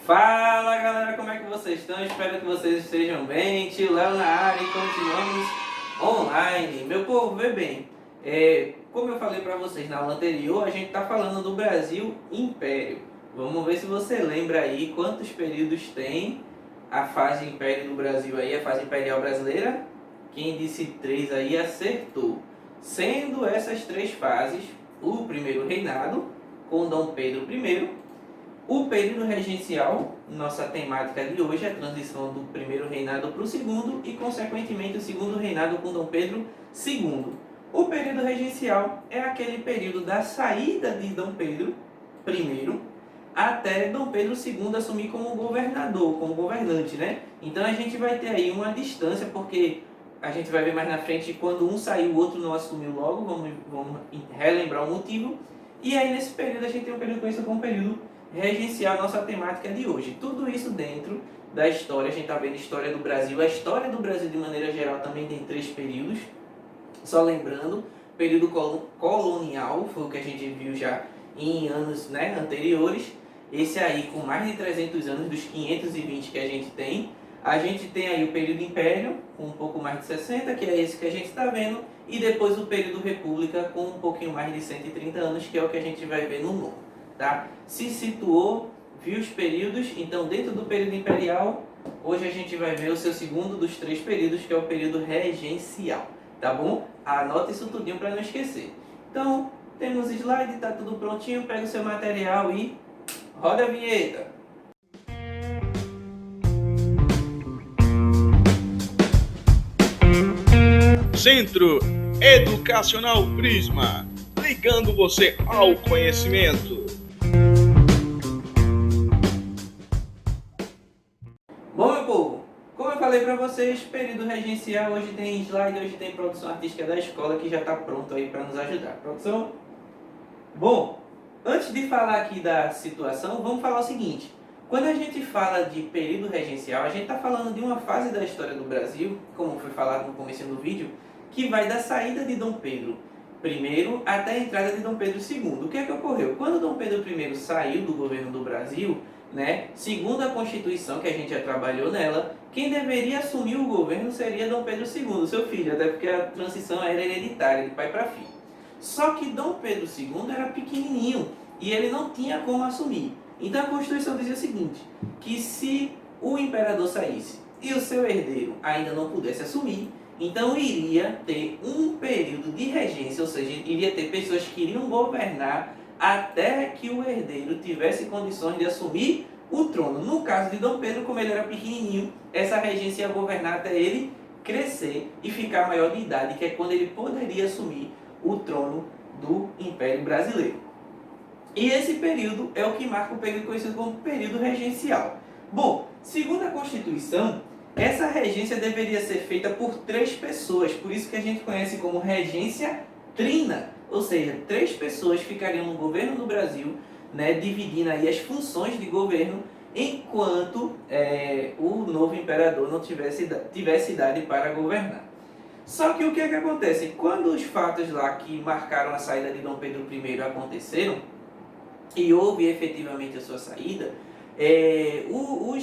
Fala galera, como é que vocês estão? Espero que vocês estejam bem. Tio Léo na área e continuamos online. Meu povo, vê bem. Como eu falei para vocês na aula anterior, a gente está falando do Brasil Império. Vamos ver se você lembra aí quantos períodos tem a fase Império do Brasil aí, a fase imperial brasileira. Quem disse 3 aí acertou. Sendo essas 3 fases, o primeiro reinado com Dom Pedro I. O período regencial, nossa temática de hoje é a transição do primeiro reinado para o segundo e, consequentemente, o segundo reinado com Dom Pedro II. O período regencial é aquele período da saída de Dom Pedro I até Dom Pedro II assumir como governador, como governante, né? Então a gente vai ter aí uma distância, porque a gente vai ver mais na frente quando um saiu, o outro não assumiu logo, vamos relembrar o motivo. E aí nesse período a gente tem um período conhecido como período regenciar a nossa temática de hoje. Tudo isso dentro da história, a gente está vendo a história do Brasil. A história do Brasil, de maneira geral, também tem 3 períodos. Só lembrando, período colonial, foi o que a gente viu já em anos, né, anteriores. Esse aí, com mais de 300 anos, dos 520 que a gente tem. A gente tem aí o período Império, com um pouco mais de 60, que é esse que a gente está vendo. E depois o período República, com um pouquinho mais de 130 anos, que é o que a gente vai ver no novo. Tá? Se situou, viu os períodos, então dentro do período imperial, hoje a gente vai ver o seu segundo dos 3 períodos, que é o período regencial, tá bom? Anota isso tudinho para não esquecer. Então, temos slide, tá tudo prontinho, pega o seu material e roda a vinheta. Centro Educacional Prisma, ligando você ao conhecimento. Bom, meu povo, como eu falei para vocês, período regencial, hoje tem slide, hoje tem produção artística da escola que já está pronto aí para nos ajudar. Produção? Bom, antes de falar aqui da situação, vamos falar o seguinte. Quando a gente fala de período regencial, a gente está falando de uma fase da história do Brasil, como foi falado no começo do vídeo, que vai da saída de Dom Pedro I até a entrada de Dom Pedro II. O que é que ocorreu? Quando Dom Pedro I saiu do governo do Brasil, né, segundo a Constituição, que a gente já trabalhou nela, quem deveria assumir o governo seria Dom Pedro II, seu filho, até porque a transição era hereditária, de pai para filho. Só que Dom Pedro II era pequenininho e ele não tinha como assumir. Então a Constituição dizia o seguinte, que se o imperador saísse e o seu herdeiro ainda não pudesse assumir, então iria ter um período de regência, ou seja, iria ter pessoas que iriam governar até que o herdeiro tivesse condições de assumir o trono. No caso de Dom Pedro, como ele era pequenininho, essa regência ia governar até ele crescer e ficar maior de idade, que é quando ele poderia assumir o trono do Império Brasileiro. E esse período é o que marca o período conhecido como período regencial. Bom, segundo a Constituição, essa regência deveria ser feita por 3 pessoas, por isso que a gente conhece como regência trina, ou seja, 3 pessoas ficariam no governo do Brasil, né, dividindo aí as funções de governo, enquanto o novo imperador não tivesse idade para governar. Só que o que é que acontece? Quando os fatos lá que marcaram a saída de Dom Pedro I aconteceram, e houve efetivamente a sua saída, o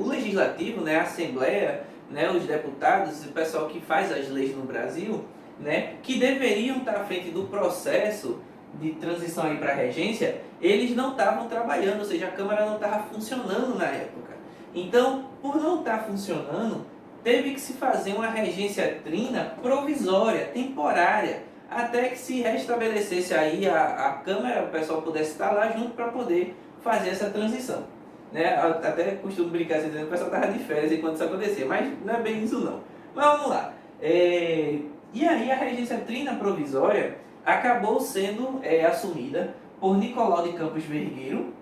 legislativo, né, a Assembleia, né, os deputados, o pessoal que faz as leis no Brasil, né, que deveriam estar à frente do processo de transição aí para a regência, eles não estavam trabalhando, ou seja, a Câmara não estava funcionando na época. Então, por não estar funcionando, teve que se fazer uma regência trina provisória, temporária, até que se restabelecesse aí a Câmara, o pessoal pudesse estar lá junto para poder fazer essa transição. Né? Até costumo brincar assim, dizendo que o pessoal estava de férias enquanto isso acontecia, mas não é bem isso não. Mas vamos lá. E aí a regência trina provisória acabou sendo assumida por Nicolau de Campos Vergueiro,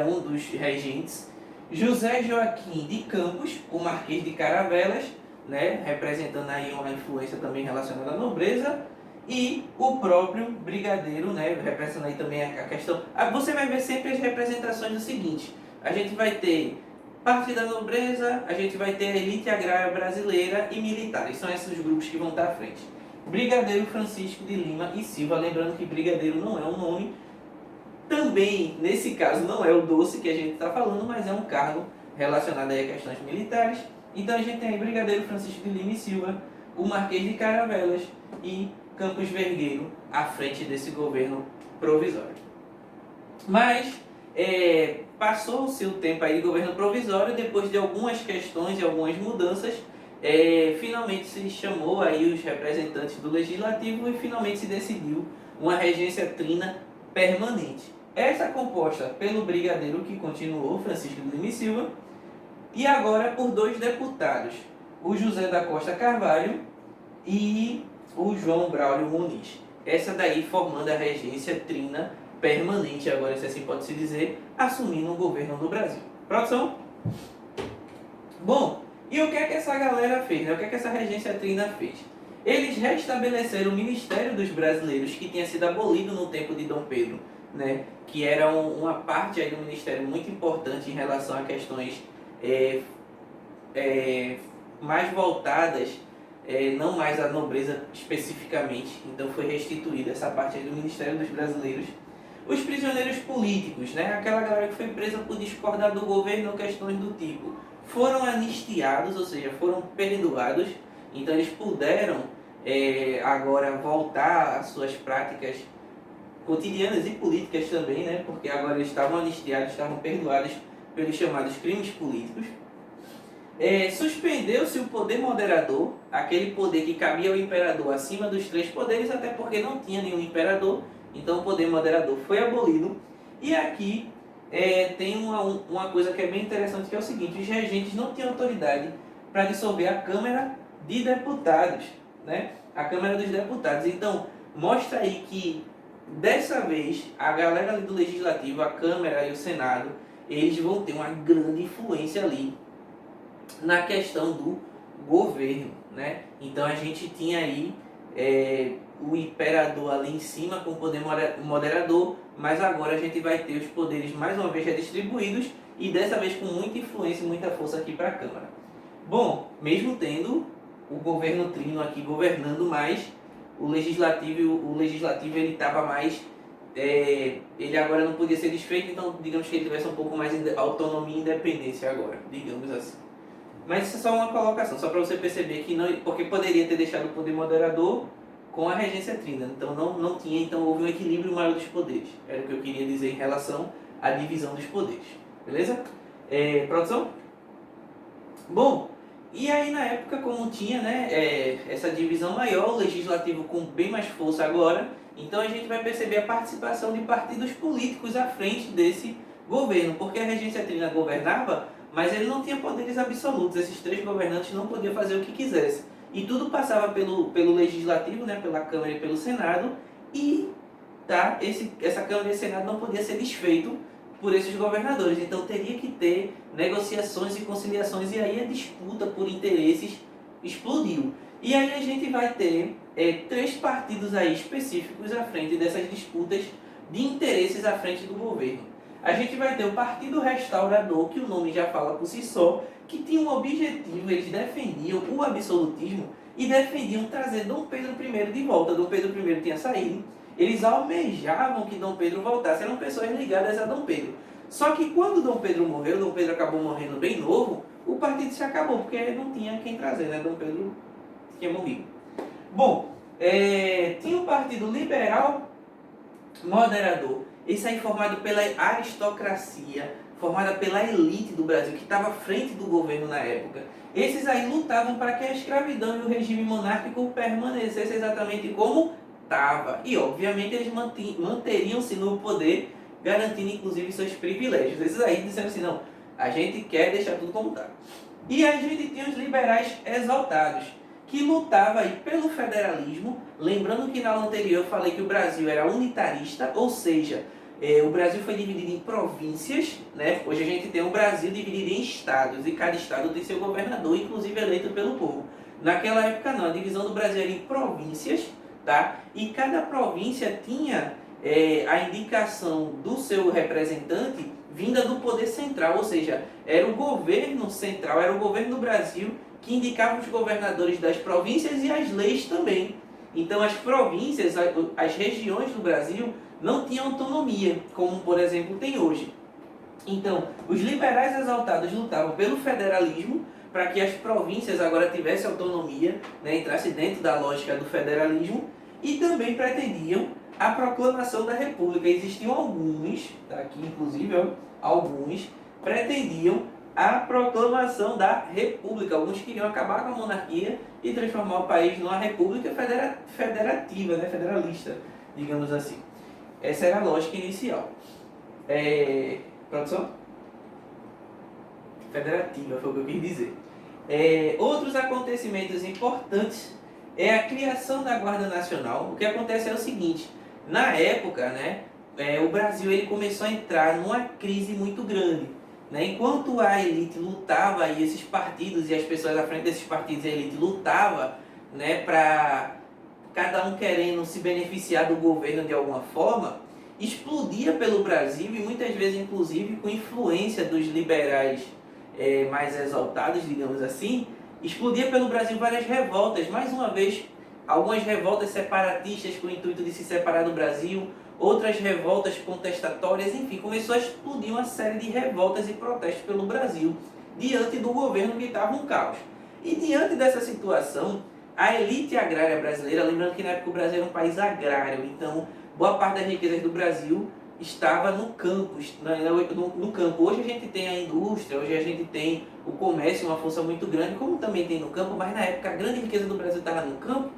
um dos regentes, José Joaquim de Campos, o Marquês de Caravelas, né, representando aí uma influência também relacionada à nobreza, e o próprio brigadeiro, né, representando aí também a questão. Você vai ver sempre as representações do seguinte: a gente vai ter parte da nobreza, a gente vai ter a elite agrária brasileira e militares. São esses grupos que vão estar à frente. Brigadeiro Francisco de Lima e Silva, lembrando que brigadeiro não é um nome, Também, nesse caso, não é o doce que a gente está falando, mas é um cargo relacionado aí a questões militares. Então a gente tem aí Brigadeiro Francisco de Lima e Silva, o Marquês de Caravelas e Campos Vergueiro à frente desse governo provisório. Mas passou-se o tempo aí de governo provisório, depois de algumas questões e algumas mudanças, finalmente se chamou aí os representantes do Legislativo e finalmente se decidiu uma regência trina permanente. Essa composta pelo brigadeiro que continuou, Francisco de Lima e Silva, e agora por 2 deputados, o José da Costa Carvalho e o João Braulio Muniz. Essa daí formando a regência trina permanente, agora se assim pode se dizer, assumindo o governo do Brasil. Produção? Bom, e o que é que essa galera fez, né? O que é que essa regência trina fez? Eles restabeleceram o Ministério dos Brasileiros, que tinha sido abolido no tempo de Dom Pedro, né? Que era uma parte aí do ministério muito importante em relação a questões mais voltadas, não mais à nobreza especificamente. Então foi restituída essa parte aí do Ministério dos Brasileiros. Os prisioneiros políticos, né? Aquela galera que foi presa por discordar do governo, questões do tipo, foram anistiados, ou seja, foram perdoados. Então eles puderam agora voltar às suas práticas cotidianas e políticas também, né? Porque agora eles estavam anistiados, estavam perdoados pelos chamados crimes políticos. Suspendeu-se o poder moderador, aquele poder que cabia ao imperador acima dos 3 poderes, até porque não tinha nenhum imperador, então o poder moderador foi abolido. E aqui tem uma coisa que é bem interessante, que é o seguinte: os regentes não tinham autoridade para dissolver a Câmara de Deputados, né? A Câmara dos Deputados. Então, mostra aí que, dessa vez, a galera ali do Legislativo, a Câmara e o Senado, eles vão ter uma grande influência ali na questão do governo, né? Então, a gente tinha aí o imperador ali em cima com o poder moderador, mas agora a gente vai ter os poderes mais uma vez redistribuídos e dessa vez com muita influência e muita força aqui para a Câmara. Bom, mesmo tendo o governo trino aqui governando mais, o legislativo ele estava mais, ele agora não podia ser desfeito, então digamos que ele tivesse um pouco mais de autonomia e independência agora, digamos assim. Mas isso é só uma colocação, só para você perceber que não, porque poderia ter deixado o poder moderador com a regência trina, então não tinha, então houve um equilíbrio maior dos poderes, era o que eu queria dizer em relação à divisão dos poderes, beleza? Produção? Bom, e aí na época, como tinha, né, essa divisão maior, o legislativo com bem mais força agora, então a gente vai perceber a participação de partidos políticos à frente desse governo, porque a regência trina governava, mas ele não tinha poderes absolutos, esses 3 governantes não podiam fazer o que quisessem. E tudo passava pelo Legislativo, né, pela Câmara e pelo Senado, e essa Câmara e esse Senado não podia ser desfeito por esses governadores. Então teria que ter negociações e conciliações, e aí a disputa por interesses explodiu. E aí a gente vai ter 3 partidos aí específicos à frente dessas disputas de interesses à frente do governo. A gente vai ter o Partido Restaurador, que o nome já fala por si só, que tinha um objetivo, eles defendiam o absolutismo e defendiam trazer Dom Pedro I de volta. Dom Pedro I tinha saído, eles almejavam que Dom Pedro voltasse, eram pessoas ligadas a Dom Pedro. Só que quando Dom Pedro morreu, Dom Pedro acabou morrendo bem novo, o partido se acabou, porque não tinha quem trazer, né? Dom Pedro tinha morrido. Bom, tinha o Partido Liberal Moderador, esse aí formado pela aristocracia, formada pela elite do Brasil, que estava à frente do governo na época. Esses aí lutavam para que a escravidão e o regime monárquico permanecessem exatamente como estava. E, obviamente, eles manteriam-se no poder, garantindo, inclusive, seus privilégios. Esses aí disseram assim, não, a gente quer deixar tudo como está. E a gente tinha os liberais exaltados, que lutavam aí pelo federalismo. Lembrando que na aula anterior eu falei que o Brasil era unitarista, ou seja, o Brasil foi dividido em províncias, né? Hoje a gente tem o Brasil dividido em estados, e cada estado tem seu governador, inclusive eleito pelo povo. Naquela época não, a divisão do Brasil era em províncias, tá? E cada província tinha a indicação do seu representante vinda do poder central, ou seja, era o governo central, era o governo do Brasil que indicava os governadores das províncias e as leis também. Então as províncias, as regiões do Brasil não tinha autonomia, como por exemplo tem hoje. Então, os liberais exaltados lutavam pelo federalismo, para que as províncias agora tivessem autonomia, né, entrasse dentro da lógica do federalismo, e também pretendiam a proclamação da República. Existiam alguns, tá aqui inclusive, ó, alguns pretendiam a proclamação da República. Alguns queriam acabar com a monarquia e transformar o país numa república federativa, né, federalista, digamos assim. Essa era a lógica inicial. Produção? Federativa, foi o que eu quis dizer. Outros acontecimentos importantes é a criação da Guarda Nacional. O que acontece é o seguinte: na época, né, o Brasil ele começou a entrar numa crise muito grande. Né? Enquanto a elite lutava, e esses partidos e as pessoas à frente desses partidos e a elite lutava, né, para cada um querendo se beneficiar do governo de alguma forma, explodia pelo Brasil, e muitas vezes inclusive com influência dos liberais mais exaltados, digamos assim, explodia pelo Brasil várias revoltas. Mais uma vez, algumas revoltas separatistas com o intuito de se separar do Brasil, outras revoltas contestatórias, enfim, começou a explodir uma série de revoltas e protestos pelo Brasil, diante do governo que estava um caos. E diante dessa situação, a elite agrária brasileira, lembrando que na época o Brasil era um país agrário, então boa parte das riquezas do Brasil estava no campo, no campo. Hoje a gente tem a indústria, hoje a gente tem o comércio, uma força muito grande, como também tem no campo, mas na época a grande riqueza do Brasil estava no campo.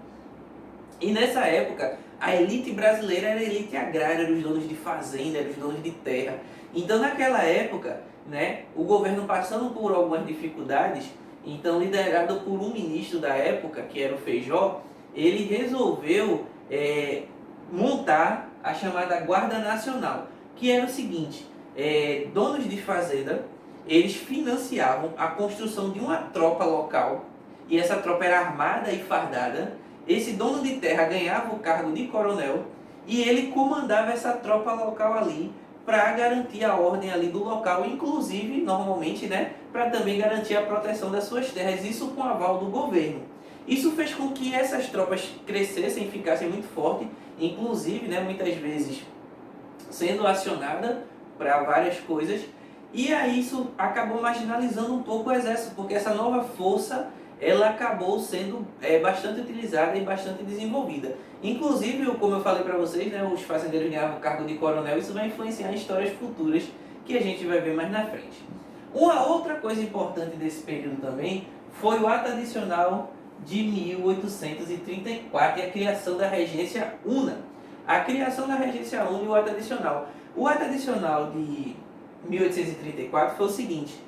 E nessa época, a elite brasileira era a elite agrária, eram os donos de fazenda, eram os donos de terra. Então naquela época, né, o governo passando por algumas dificuldades, então liderado por um ministro da época, que era o Feijó, ele resolveu montar a chamada Guarda Nacional, que era o seguinte: donos de fazenda, eles financiavam a construção de uma tropa local, e essa tropa era armada e fardada. Esse dono de terra ganhava o cargo de coronel, e ele comandava essa tropa local ali, para garantir a ordem ali do local, inclusive, normalmente, né, para também garantir a proteção das suas terras, isso com aval do governo. Isso fez com que essas tropas crescessem, ficassem muito fortes, inclusive, né, muitas vezes sendo acionada para várias coisas, e aí isso acabou marginalizando um pouco o exército, porque essa nova força ela acabou sendo bastante utilizada e bastante desenvolvida. Inclusive, como eu falei para vocês, né, os fazendeiros ganhavam o cargo de coronel, isso vai influenciar em histórias futuras que a gente vai ver mais na frente. Uma outra coisa importante desse período também foi o ato adicional de 1834 e a criação da Regência Una. A criação da Regência Una e o ato adicional. O ato adicional de 1834 foi o seguinte: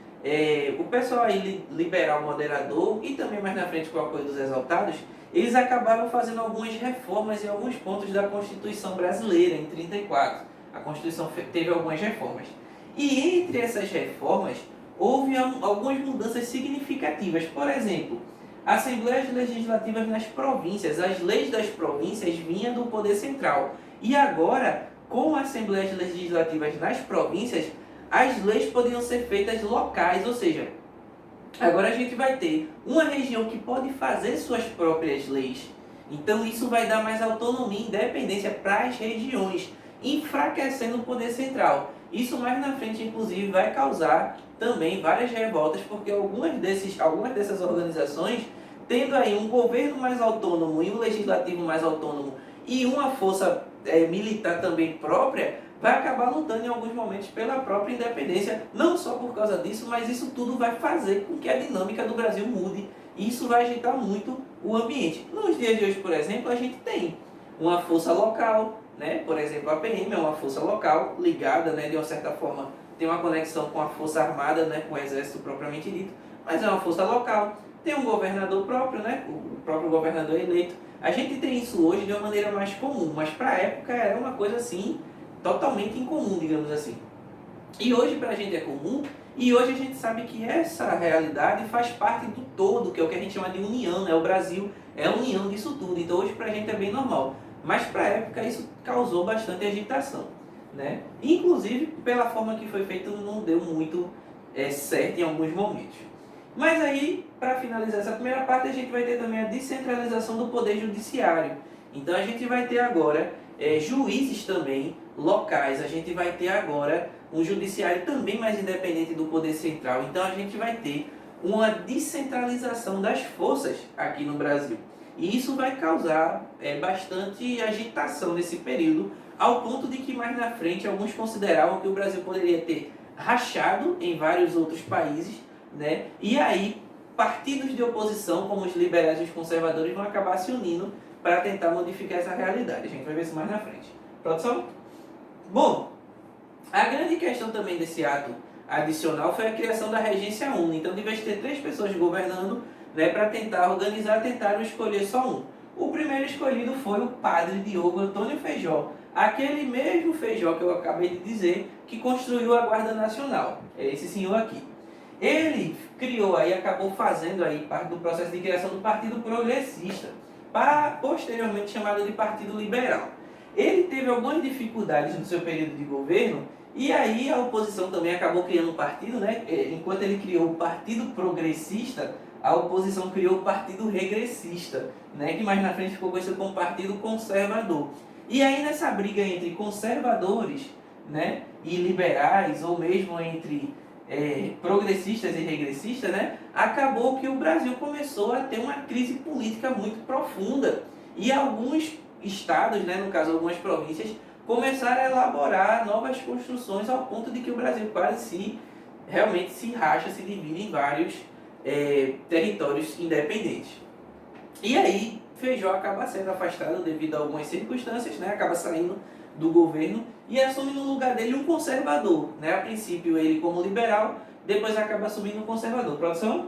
o pessoal aí liberal moderador e também mais na frente com o apoio dos exaltados, eles acabaram fazendo algumas reformas em alguns pontos da Constituição brasileira em 34. A Constituição teve algumas reformas. E entre essas reformas, houve algumas mudanças significativas. Por exemplo, assembleias legislativas nas províncias. As leis das províncias vinham do poder central. E agora, com assembleias legislativas nas províncias, as leis podiam ser feitas locais, ou seja, agora a gente vai ter uma região que pode fazer suas próprias leis. Então isso vai dar mais autonomia e independência para as regiões, enfraquecendo o poder central. Isso mais na frente, inclusive, vai causar também várias revoltas, porque algumas dessas organizações, tendo aí um governo mais autônomo e um legislativo mais autônomo e uma força militar também própria, vai acabar lutando em alguns momentos pela própria independência, não só por causa disso, mas isso tudo vai fazer com que a dinâmica do Brasil mude, e isso vai agitar muito o ambiente. Nos dias de hoje, por exemplo, a gente tem uma força local, né? Por exemplo, a PM é uma força local ligada, né, de uma certa forma, tem uma conexão com a força armada, né, com o exército propriamente dito, mas é uma força local. Tem um governador próprio, né, o próprio governador eleito. A gente tem isso hoje de uma maneira mais comum, mas para a época era uma coisa assim, totalmente incomum, digamos assim. E hoje para a gente é comum, e hoje a gente sabe que essa realidade faz parte do todo, que é o que a gente chama de união, né? O Brasil é a união disso tudo, então hoje para a gente é bem normal. Mas para a época isso causou bastante agitação, né? Inclusive, pela forma que foi feito, não deu muito certo em alguns momentos. Mas aí, para finalizar essa primeira parte, a gente vai ter também a descentralização do poder judiciário. Então a gente vai ter agora juízes também locais, a gente vai ter agora um judiciário também mais independente do poder central. Então a gente vai ter uma descentralização das forças aqui no Brasil. E isso vai causar bastante agitação nesse período, ao ponto de que mais na frente alguns consideravam que o Brasil poderia ter rachado em vários outros países, né? E aí partidos de oposição, como os liberais e os conservadores, vão acabar se unindo para tentar modificar essa realidade. A gente vai ver isso mais na frente. Produção? Bom, a grande questão também desse ato adicional foi a criação da regência única. Então, de vez de ter 3 pessoas governando, né, para tentar organizar, tentaram escolher só um. O primeiro escolhido foi o padre Diogo Antônio Feijó, aquele mesmo Feijó que eu acabei de dizer, que construiu a Guarda Nacional. É esse senhor aqui. Ele criou aí, acabou fazendo aí parte do processo de criação do Partido Progressista, posteriormente chamado de Partido Liberal. Ele teve algumas dificuldades no seu período de governo, e aí a oposição também acabou criando um partido, né? Enquanto ele criou o Partido Progressista, a oposição criou o Partido Regressista, né? Que mais na frente ficou conhecido como Partido Conservador. E aí nessa briga entre conservadores, né, e liberais, ou mesmo entre progressistas e regressistas, né, acabou que o Brasil começou a ter uma crise política muito profunda. E alguns estados, né, no caso algumas províncias, começaram a elaborar novas construções ao ponto de que o Brasil quase realmente se racha, se divide em vários territórios independentes. E aí Feijó acaba sendo afastado devido a algumas circunstâncias, né, acaba saindo do governo e assume no lugar dele um conservador, né? A princípio ele como liberal, depois acaba assumindo um conservador. Produção?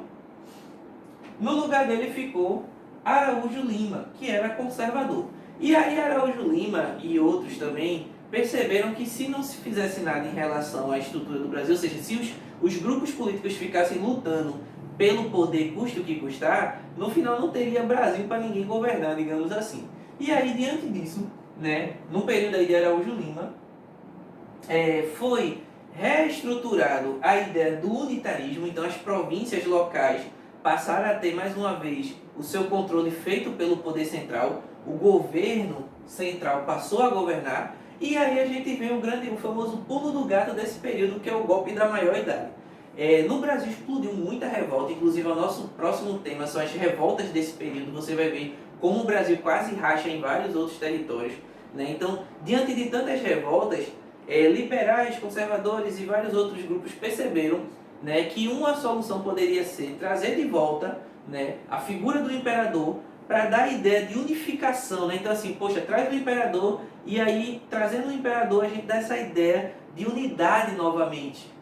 No lugar dele ficou Araújo Lima, que era conservador. E aí Araújo Lima e outros também perceberam que se não se fizesse nada em relação à estrutura do Brasil, ou seja, se os grupos políticos ficassem lutando pelo poder, custe o que custar, no final não teria Brasil para ninguém governar, digamos assim. E aí, diante disso, né, no período aí de Araújo Lima, foi reestruturado a ideia do unitarismo. Então as províncias locais passaram a ter mais uma vez o seu controle feito pelo poder central, o governo central passou a governar, e aí a gente vê o famoso pulo do gato desse período, que é o golpe da maioridade. No Brasil explodiu muita revolta, inclusive o nosso próximo tema são as revoltas desse período. Você vai ver como o Brasil quase racha em vários outros territórios, né? Então, diante de tantas revoltas, liberais, conservadores e vários outros grupos perceberam, né, que uma solução poderia ser trazer de volta, né, a figura do imperador para dar a ideia de unificação, né? Então assim, poxa, traz o imperador e aí, trazendo o imperador, a gente dá essa ideia de unidade novamente.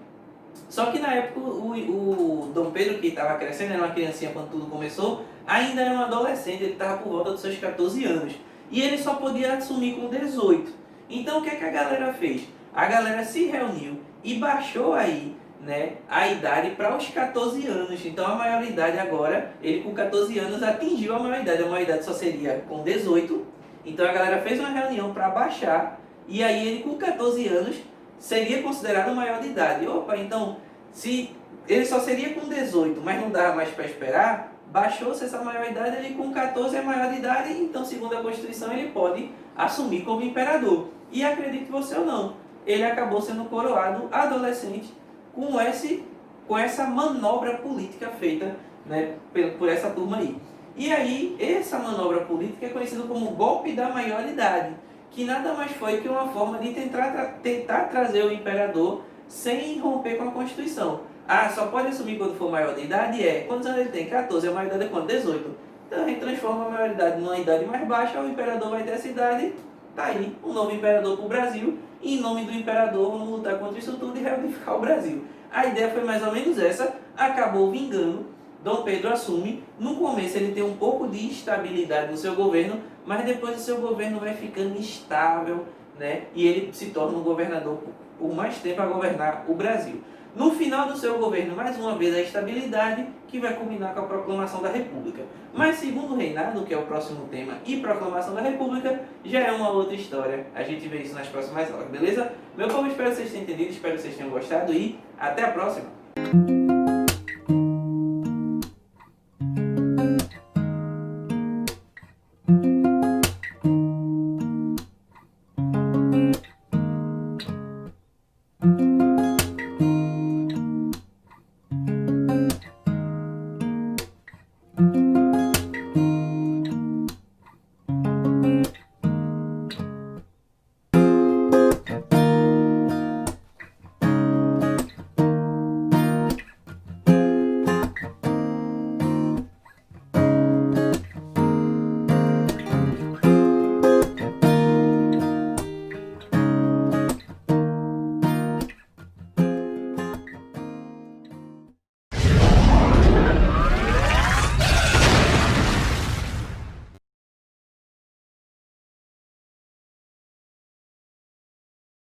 Só que na época o Dom Pedro, que estava crescendo, era uma criancinha quando tudo começou, ainda era um adolescente, ele estava por volta dos seus 14 anos. E ele só podia assumir com 18. Então o que é que a galera fez? A galera se reuniu e baixou aí, né, a idade para os 14 anos. Então a maioridade agora, ele com 14 anos atingiu a maioridade só seria com 18. Então a galera fez uma reunião para baixar, e aí ele com 14 anos seria considerado maior de idade. Opa, então se ele só seria com 18, mas não dava mais para esperar, baixou-se essa maioridade, ele com 14 é maior de idade, então segundo a Constituição ele pode assumir como imperador. E acredite você ou não, ele acabou sendo coroado adolescente com essa manobra política feita, né, por essa turma aí. E aí, essa manobra política é conhecida como golpe da maioridade, que nada mais foi que uma forma de tentar trazer o imperador sem romper com a Constituição. Ah, só pode assumir quando for maior de idade? Quantos anos ele tem? 14, a maioridade é quanto? 18. Então a gente transforma a maioridade numa idade mais baixa, o imperador vai ter essa idade, tá aí, um novo imperador para o Brasil, e em nome do imperador vamos lutar contra isso tudo e reunificar o Brasil. A ideia foi mais ou menos essa, acabou vingando, Dom Pedro assume, no começo ele tem um pouco de instabilidade no seu governo, mas depois o seu governo vai ficando instável, né? E ele se torna um governador por mais tempo a governar o Brasil. No final do seu governo, mais uma vez, a estabilidade, que vai culminar com a proclamação da República. Mas segundo o reinado, que é o próximo tema, e proclamação da República, já é uma outra história. A gente vê isso nas próximas aulas, beleza? Meu povo, espero que vocês tenham entendido, espero que vocês tenham gostado e até a próxima!